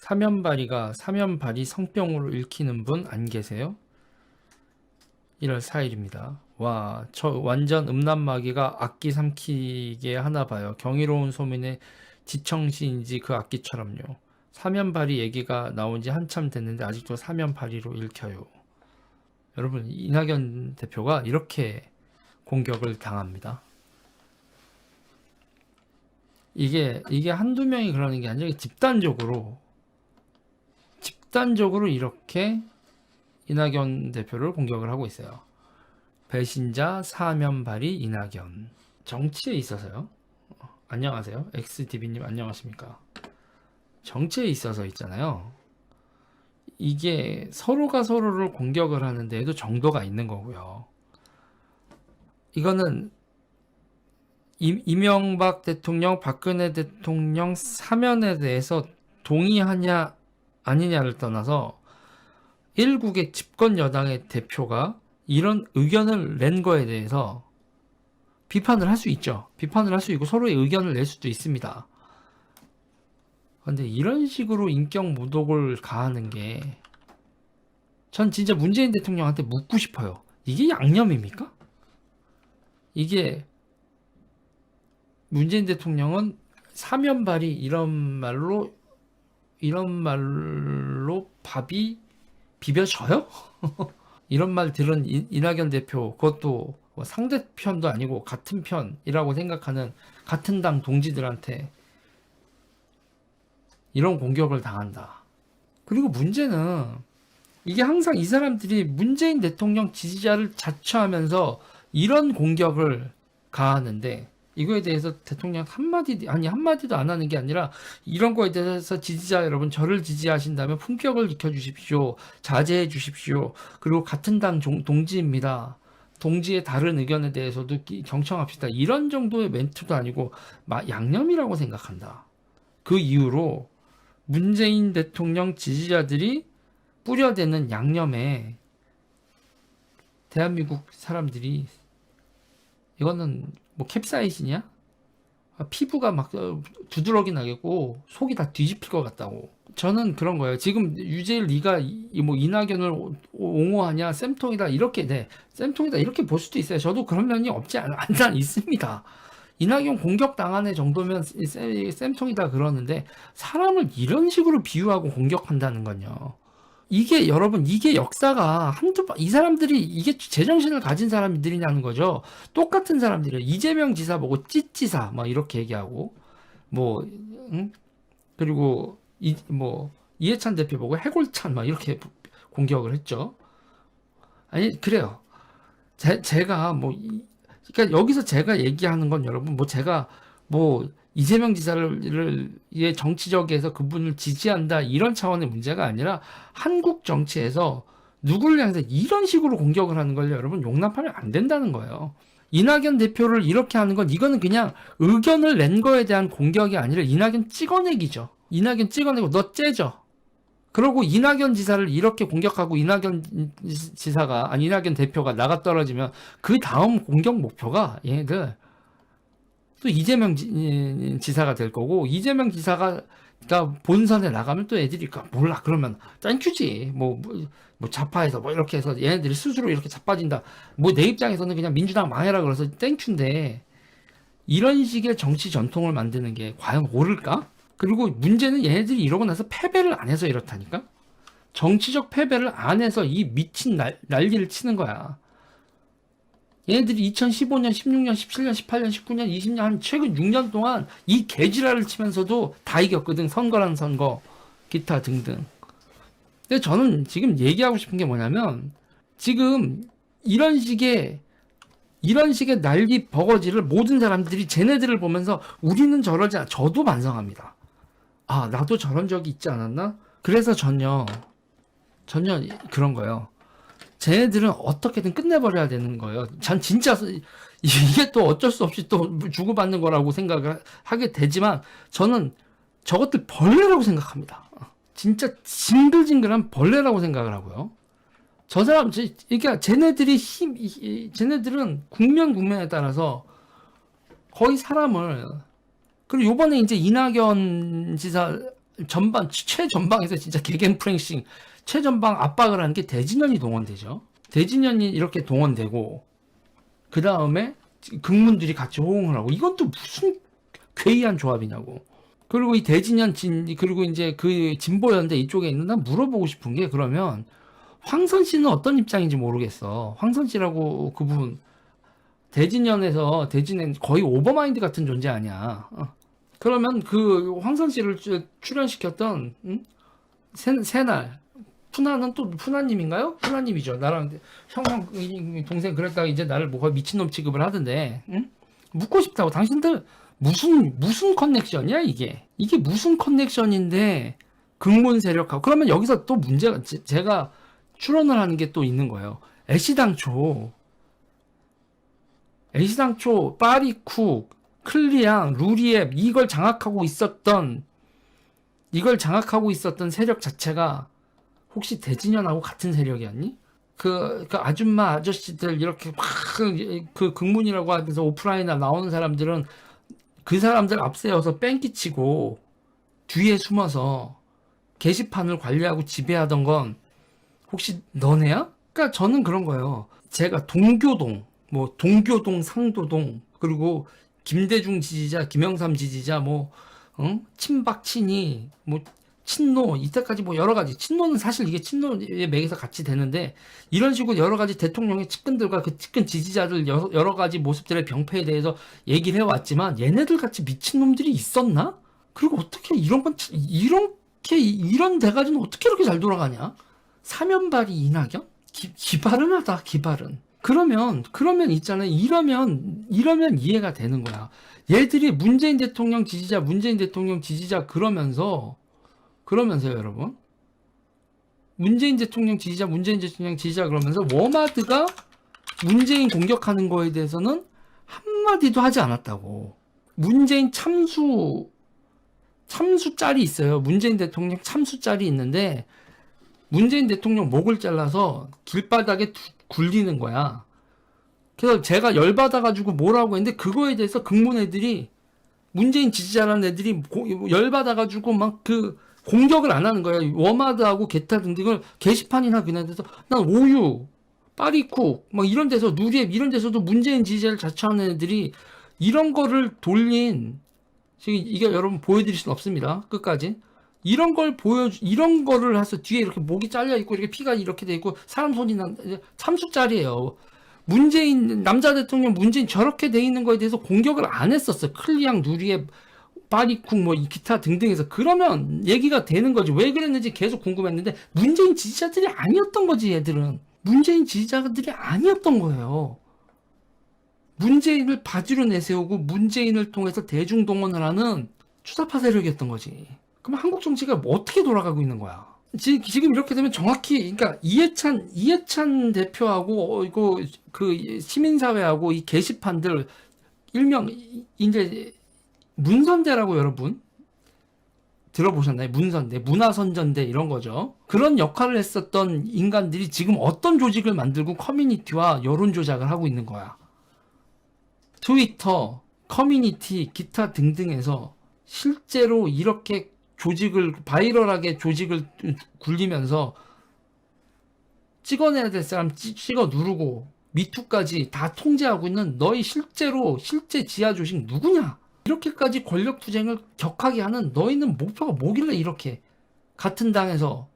사면발이 성병으로 읽히는 분 안 계세요? 1월 4일입니다. 와, 저 완전 음란마귀가 악기 삼키게 하나 봐요. 경이로운 소민의 지청시인지 그 악기처럼요. 사면발이 얘기가 나온 지 한참 됐는데 아직도 사면발이로 읽혀요. 여러분, 이낙연 대표가 이렇게 공격을 당합니다. 이게 한두 명이 그러는 게 아니라 집단적으로 이렇게 이낙연 대표를 공격을 하고 있어요. 배신자 사면발이 이낙연. 정치에 있어서요. 안녕하세요. XDB님 안녕하십니까. 정치에 있어서 있잖아요. 이게 서로가 서로를 공격을 하는 데에도 정도가 있는 거고요. 이거는 이명박 대통령, 박근혜 대통령 사면에 대해서 동의하냐 아니냐를 떠나서 일국의 집권 여당의 대표가 이런 의견을 낸 거에 대해서 비판을 할 수 있죠. 비판을 할 수 있고 서로의 의견을 낼 수도 있습니다. 근데 이런 식으로 인격 모독을 가하는 게 전 진짜 문재인 대통령한테 묻고 싶어요. 이게 양념입니까? 이게 문재인 대통령은 사면발이 이런 말로 밥이 비벼져요? 이런 말 들은 이낙연 대표, 그것도 뭐 상대편도 아니고 같은 편이라고 생각하는 같은 당 동지들한테 이런 공격을 당한다. 그리고 문제는 이게 항상 이 사람들이 문재인 대통령 지지자를 자처하면서 이런 공격을 가하는데 이거에 대해서 대통령 한마디도 안 하는 게 아니라 이런 거에 대해서 지지자 여러분 저를 지지하신다면 품격을 지켜주십시오. 자제해 주십시오. 그리고 같은 당 동지입니다. 동지의 다른 의견에 대해서도 경청합시다. 이런 정도의 멘트도 아니고 양념이라고 생각한다. 그 이후로 문재인 대통령 지지자들이 뿌려대는 양념에 대한민국 사람들이 이거는 뭐 캡사이신이야? 피부가 막 두드러기 나겠고 속이 다 뒤집힐 것 같다고. 저는 그런 거예요. 지금 유재일 네가 뭐 이낙연을 옹호하냐 쌤통이다 이렇게 쌤통이다 이렇게 볼 수도 있어요. 저도 그런 면이 없지 않아 있습니다. 이낙연 공격 당한 정도면 쌤통이다 그러는데 사람을 이런 식으로 비유하고 공격한다는 건요. 이게 여러분 이게 역사가 이 사람들이 이게 제정신을 가진 사람들이냐는 거죠. 똑같은 사람들이에요. 이재명 지사 보고 찌찌사 막 이렇게 얘기하고 뭐 그리고 이해찬 대표 보고 해골찬 막 이렇게 공격을 했죠. 아니 그래요. 제가 그러니까 여기서 제가 얘기하는 건 여러분 제가 이재명 지사를 정치적에서 그분을 지지한다 이런 차원의 문제가 아니라 한국 정치에서 누구를 향해서 이런 식으로 공격을 하는 걸 여러분 용납하면 안 된다는 거예요. 이낙연 대표를 이렇게 하는 건 이거는 그냥 의견을 낸 거에 대한 공격이 아니라 이낙연 찍어내기죠. 이낙연 찍어내고 너 째져. 그러고 이낙연 지사를 이렇게 공격하고 이낙연 대표가 나가 떨어지면 그 다음 공격 목표가 얘네들 또 이재명 지사가 될 거고 이재명 지사가 본선에 나가면 또 애들이 몰라 그러면 땡큐지 뭐 좌파에서 이렇게 해서 얘네들이 스스로 이렇게 자빠진다 내 입장에서는 그냥 민주당 망해라 그래서 땡큐인데 이런 식의 정치 전통을 만드는 게 과연 옳을까? 그리고 문제는 얘네들이 이러고 나서 패배를 안 해서 이렇다니까. 정치적 패배를 안 해서 이 미친 난리를 치는 거야. 얘네들이 2015년, 16년, 17년, 18년, 19년, 20년 한 최근 6년 동안 이 개지랄을 치면서도 다 이겼거든. 선거란 선거, 기타 등등. 근데 저는 지금 얘기하고 싶은 게 뭐냐면 지금 이런 식의 난리 버거지를 모든 사람들이 쟤네들을 보면서 우리는 저러지 않아. 저도 반성합니다. 아, 나도 저런 적이 있지 않았나? 그래서 전혀 그런 거예요. 쟤네들은 어떻게든 끝내버려야 되는 거예요. 전 진짜 이게 또 어쩔 수 없이 또 주고받는 거라고 생각을 하게 되지만 저는 저것들 벌레라고 생각합니다. 진짜 징글징글한 벌레라고 생각을 하고요. 저 사람, 그러니까 쟤네들은 국면에 따라서 거의 사람을 그리고 요번에 이제 이낙연 지사 전방 최전방에서 진짜 개겐프랭싱 최전방 압박을 하는 게 대진년이 동원되죠. 대진년이 이렇게 동원되고 그 다음에 극문들이 같이 호응을 하고 이건 또 무슨 괴이한 조합이냐고. 그리고 이 대진년 그리고 이제 그 진보연대 이쪽에 있는 난 물어보고 싶은 게 그러면 황선 씨는 어떤 입장인지 모르겠어. 황선 씨라고 그분 대진은 거의 오버마인드 같은 존재 아니야. 그러면 그 황선 씨를 출연시켰던 새날 푸나는 또 푸나님인가요? 푸나님이죠. 나랑 형 동생 그랬다가 이제 나를 뭐가 미친놈 취급을 하던데. 응? 묻고 싶다고. 당신들 무슨 커넥션이야 이게? 이게 무슨 커넥션인데 극문 세력하고 그러면 여기서 또 문제가 제가 추론을 하는 게 또 있는 거예요. 애시당초 파리쿡, 클리앙, 루리앱 이걸 장악하고 있었던 세력 자체가 혹시 대진연하고 같은 세력이었니? 그 아줌마 아저씨들 이렇게 막 그 극문이라고 하면서 오프라인에 나오는 사람들은 그 사람들 앞세워서 뺑기치고 뒤에 숨어서 게시판을 관리하고 지배하던 건 혹시 너네야? 그러니까 저는 그런 거예요. 제가 동교동, 상도동, 그리고 김대중 지지자, 김영삼 지지자, 친박, 친이, 친노, 이때까지 여러 가지. 친노는 사실 이게 친노의 맥에서 같이 되는데, 이런 식으로 여러 가지 대통령의 측근들과 그 측근 지지자들 여러 가지 모습들의 병폐에 대해서 얘기를 해왔지만, 얘네들 같이 미친놈들이 있었나? 그리고 어떻게 이런 대가지는 어떻게 이렇게 잘 돌아가냐? 사면발이 이낙연? 기발은 하다, 기발은. 그러면 있잖아요. 이러면 이해가 되는 거야. 얘들이 문재인 대통령 지지자 그러면서 여러분. 문재인 대통령 지지자 그러면서 워마드가 문재인 공격하는 거에 대해서는 한마디도 하지 않았다고. 문재인 참수 짤이 있어요. 문재인 대통령 참수 짤이 있는데 문재인 대통령 목을 잘라서 길바닥에 굴리는 거야. 그래서 제가 열받아가지고 뭐라고 했는데 그거에 대해서 극문 애들이 문재인 지지자라는 애들이 열받아가지고 막 공격을 안 하는 거야. 워마드하고 게타 등등을 게시판이나 그냥 데서 난 오유, 파리쿡 막 이런 데서 누리앱 이런 데서도 문재인 지지자를 자처하는 애들이 이런 거를 돌린 지금 이게 여러분 보여드릴 수는 없습니다. 끝까지. 이런 거를 해서 뒤에 이렇게 목이 잘려 있고 이렇게 피가 이렇게 돼 있고 사람 손이 참수짤이에요. 남자 대통령 문재인 저렇게 돼 있는 거에 대해서 공격을 안 했었어요. 클리앙, 누리앱, 파리쿡 이 기타 등등해서 그러면 얘기가 되는 거지. 왜 그랬는지 계속 궁금했는데 문재인 지지자들이 아니었던 거지. 얘들은 문재인 지지자들이 아니었던 거예요. 문재인을 바지로 내세우고 문재인을 통해서 대중동원을 하는 추사파 세력이었던 거지. 그럼 한국 정치가 어떻게 돌아가고 있는 거야? 지금 이렇게 되면 정확히, 그러니까 이해찬 대표하고 그 시민사회하고 이 게시판들 일명 이제 문선대라고 여러분 들어보셨나요? 문선대, 문화선전대 이런 거죠. 그런 역할을 했었던 인간들이 지금 어떤 조직을 만들고 커뮤니티와 여론 조작을 하고 있는 거야. 트위터, 커뮤니티, 기타 등등에서 실제로 이렇게 바이럴하게 조직을 굴리면서 찍어내야 될 사람 찍어 누르고 미투까지 다 통제하고 있는 실제 지하 조직 누구냐? 이렇게까지 권력 투쟁을 격하게 하는 너희는 목표가 뭐길래 이렇게 같은 당에서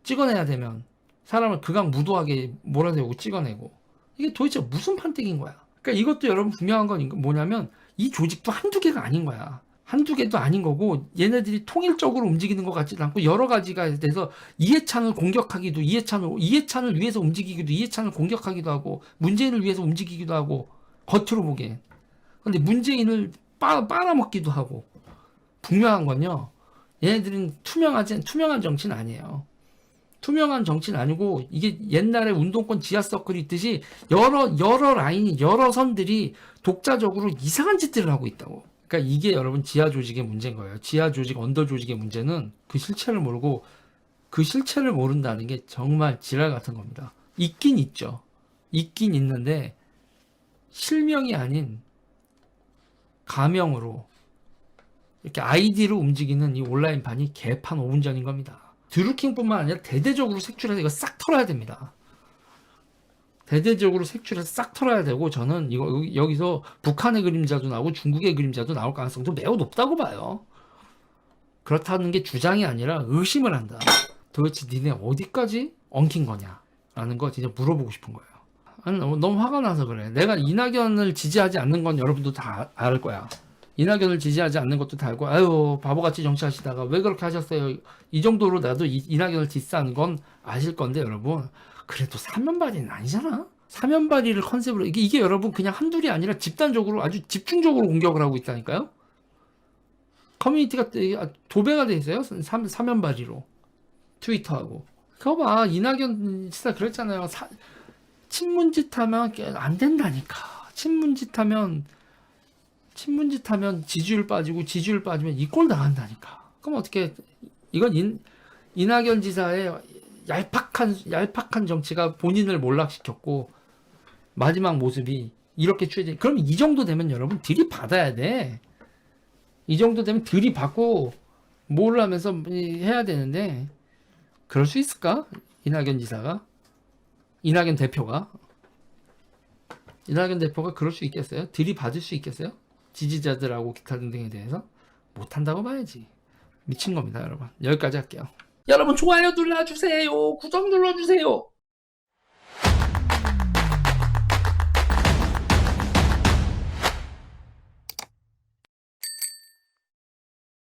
찍어내야 되면 사람을 극악무도하게 몰아세우고 찍어내고 이게 도대체 무슨 판때기인 거야? 그러니까 이것도 여러분 분명한 건 뭐냐면 이 조직도 한두 개가 아닌 거야. 한두 개도 아닌 거고 얘네들이 통일적으로 움직이는 것 같지도 않고 여러 가지가 돼서 이해찬을 공격하기도 이해찬을 위해서 움직이기도 이해찬을 공격하기도 하고 문재인을 위해서 움직이기도 하고 겉으로 보기엔 근데 문재인을 빨아먹기도 하고 분명한 건요 얘네들은 투명한 정치는 아니에요. 투명한 정치는 아니고 이게 옛날에 운동권 지하서클이 있듯이 여러 라인이 여러 선들이 독자적으로 이상한 짓들을 하고 있다고. 그러니까 이게 여러분 지하 조직의 문제인 거예요. 지하 조직, 언더 조직의 문제는 그 실체를 모르고 그 실체를 모른다는 게 정말 지랄 같은 겁니다. 있긴 있죠. 있긴 있는데 실명이 아닌 가명으로 이렇게 아이디로 움직이는 이 온라인판이 개판 5분 전인 겁니다. 드루킹뿐만 아니라 대대적으로 색출해서 이거 싹 털어야 됩니다. 대대적으로 색출해서 싹 털어야 되고, 저는 이거 여기서 북한의 그림자도 나오고 중국의 그림자도 나올 가능성도 매우 높다고 봐요. 그렇다는 게 주장이 아니라 의심을 한다. 도대체 니네 어디까지 엉킨 거냐 라는 거 진짜 물어보고 싶은 거예요. 아니, 너무 화가 나서 그래. 내가 이낙연을 지지하지 않는 건 여러분도 다 알 거야. 이낙연을 지지하지 않는 것도 다 알고, 아유 바보같이 정치하시다가 왜 그렇게 하셨어요. 이 정도로 나도 이낙연을 디스하는 건 아실 건데, 여러분 그래도 사면발이는 아니잖아. 사면발이를 컨셉으로 이게 여러분 그냥 한둘이 아니라 집단적으로 아주 집중적으로 공격을 하고 있다니까요. 커뮤니티가 도배가 돼 있어요. 사면발이로 트위터하고. 그거 봐, 이낙연 진짜 그랬잖아요. 친문짓 하면 안 된다니까. 친문짓 하면 지지율 빠지고, 지지율 빠지면 이 꼴 당한다니까. 그럼 어떻게, 이건 이낙연 지사의 얄팍한 정치가 본인을 몰락시켰고, 마지막 모습이 이렇게 취해져. 그럼 이 정도 되면 여러분 들이받아야 돼. 이 정도 되면 들이받고 뭘 하면서 해야 되는데, 그럴 수 있을까? 이낙연 지사가? 이낙연 대표가 그럴 수 있겠어요? 들이받을 수 있겠어요? 지지자들하고 기타 등등에 대해서? 못한다고 봐야지. 미친 겁니다, 여러분. 여기까지 할게요. 여러분 좋아요 눌러주세요. 구독 눌러주세요.